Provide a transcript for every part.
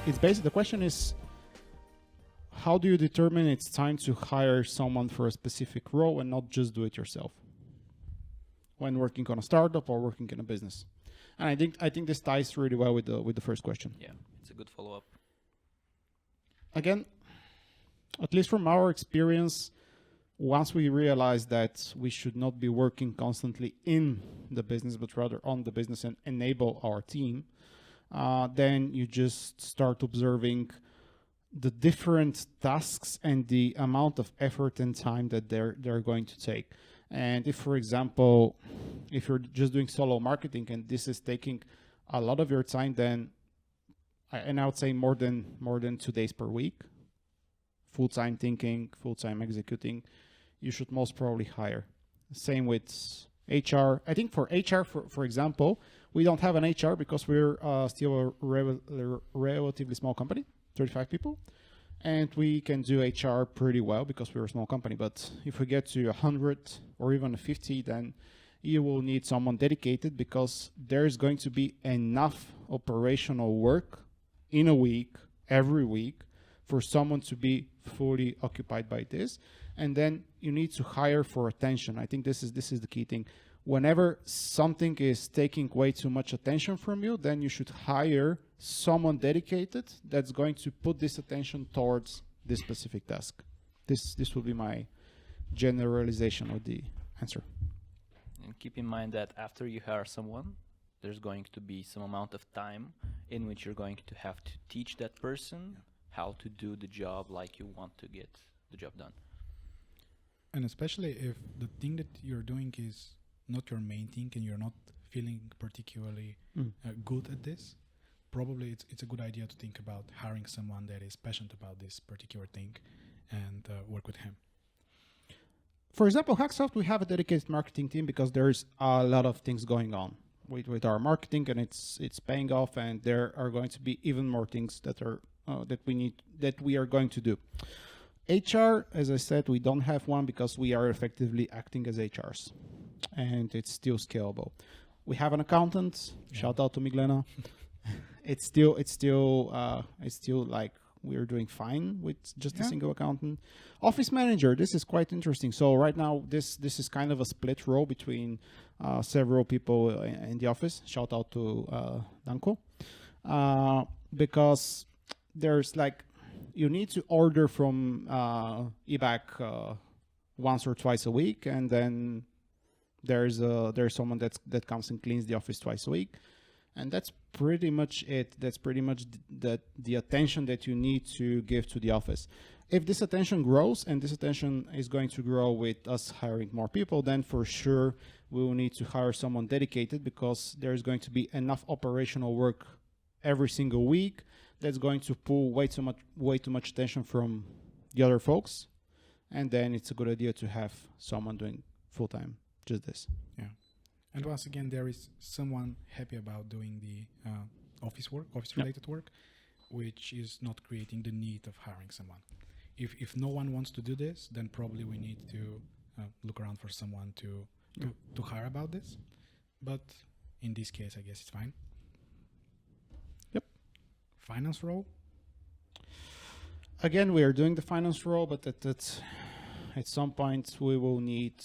it's basically, the question is, how do you determine it's time to hire someone for a specific role and not just do it yourself when working on a startup or working in a business? And I think this ties really well with the first question. Yeah, it's a good follow-up. Again, at least from our experience, once we realize that we should not be working constantly in the business, but rather on the business and enable our team, then you just start observing the different tasks and the amount of effort and time that they're going to take. And if, for example, if you're just doing solo marketing and this is taking a lot of your time, then I would say more than 2 days per week, full-time thinking, full-time executing, you should most probably hire. Same with HR. I think for HR, for example, we don't have an HR because we're still a relatively small company, 35 people. And we can do HR pretty well because we're a small company. But if we get to 100 or even 50, then you will need someone dedicated because there's going to be enough operational work in a week, every week, for someone to be fully occupied by this. And then you need to hire for attention. I think this is the key thing. Whenever something is taking way too much attention from you, then you should hire someone dedicated that's going to put this attention towards this specific task. This will be my generalization of the answer. And keep in mind that after you hire someone, there's going to be some amount of time in which you're going to have to teach that person how to do the job like you want to get the job done. And especially if the thing that you're doing is not your main thing and you're not feeling particularly good at this, probably it's a good idea to think about hiring someone that is passionate about this particular thing and work with him. For example, HackSoft, we have a dedicated marketing team because there's a lot of things going on with our marketing, and it's paying off, and there are going to be even more things that are that we are going to do. HR, as I said, we don't have one because we are effectively acting as HRs, and it's still scalable. We have an accountant. Yeah. Shout out to Miglena. It's still like we're doing fine with just a single accountant. Office manager, this is quite interesting. So right now, this is kind of a split role between several people in the office. Shout out to Danko, because there's like, you need to order from eBack once or twice a week, and then there's someone that comes and cleans the office twice a week, and that's pretty much it. That's pretty much the attention that you need to give to the office. If this attention grows, and this attention is going to grow with us hiring more people, then for sure we will need to hire someone dedicated, because there's going to be enough operational work every single week that's going to pull way too much attention from the other folks, and then it's a good idea to have someone doing full-time just this. Yeah, and once again, there is someone happy about doing the office-related work, which is not creating the need of hiring someone. If no one wants to do this, then probably we need to look around for someone to hire about this. But in this case, I guess it's fine. Finance role? Again, we are doing the finance role, but at some point we will need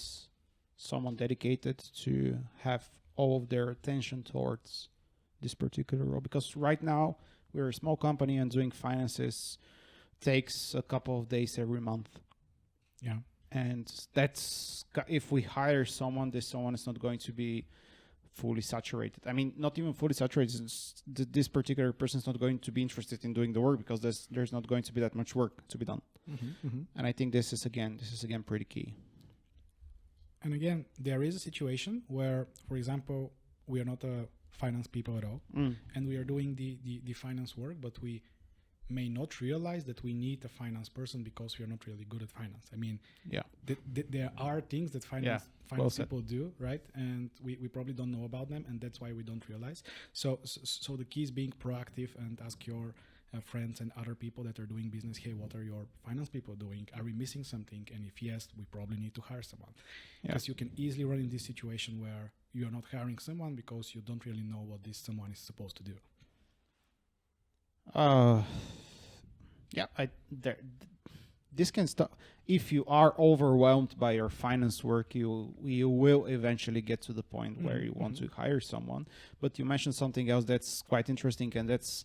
someone dedicated to have all of their attention towards this particular role. Because right now we're a small company, and doing finances takes a couple of days every month. Yeah. And that's, if we hire someone, this someone is not going to be fully saturated. I mean, not even fully saturated. This particular person is not going to be interested in doing the work, because there's not going to be that much work to be done. And I think this is again pretty key. And again, there is a situation where, for example, we are not a finance people at all, and we are doing the finance work, but we may not realize that we need a finance person because we are not really good at finance. I mean, there are things that finance people do, right? And we probably don't know about them, and that's why we don't realize. So the key is being proactive and ask your friends and other people that are doing business, hey, what are your finance people doing? Are we missing something? And if yes, we probably need to hire someone. Because you can easily run in this situation where you are not hiring someone because you don't really know what this someone is supposed to do. Yeah, this can stop. If you are overwhelmed by your finance work, you will eventually get to the point where you want to hire someone. But you mentioned something else that's quite interesting, and that's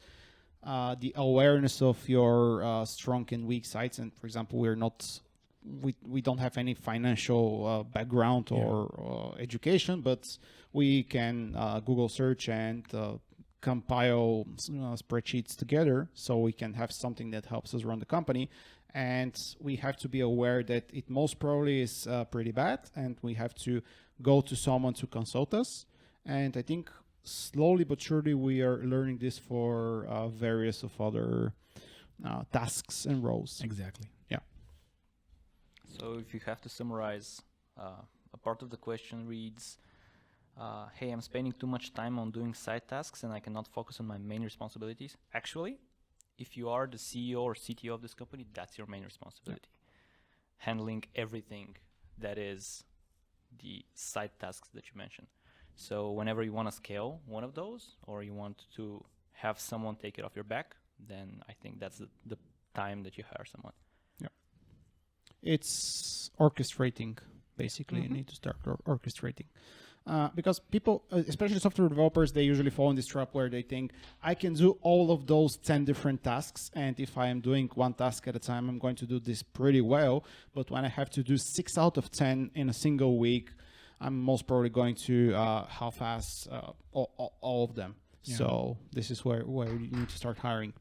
the awareness of your strong and weak sides. And for example, we don't have any financial background or education, but we can Google search and compile spreadsheets together, so we can have something that helps us run the company. And we have to be aware that it most probably is pretty bad, and we have to go to someone to consult us. And I think slowly but surely we are learning this for various of other tasks and roles. Exactly. Yeah. So if you have to summarize, a part of the question reads, hey, I'm spending too much time on doing side tasks and I cannot focus on my main responsibilities. Actually, if you are the CEO or CTO of this company, that's your main responsibility. Handling everything that is the side tasks that you mentioned. So whenever you want to scale one of those, or you want to have someone take it off your back, then I think that's the time that you hire someone. Yeah. It's orchestrating, basically. You need to start orchestrating. Because people, especially software developers, they usually fall in this trap where they think, I can do all of those 10 different tasks, and if I am doing one task at a time, I'm going to do this pretty well. But when I have to do 6 out of 10 in a single week, I'm most probably going to half-ass all of them. Yeah. So this is where you need to start hiring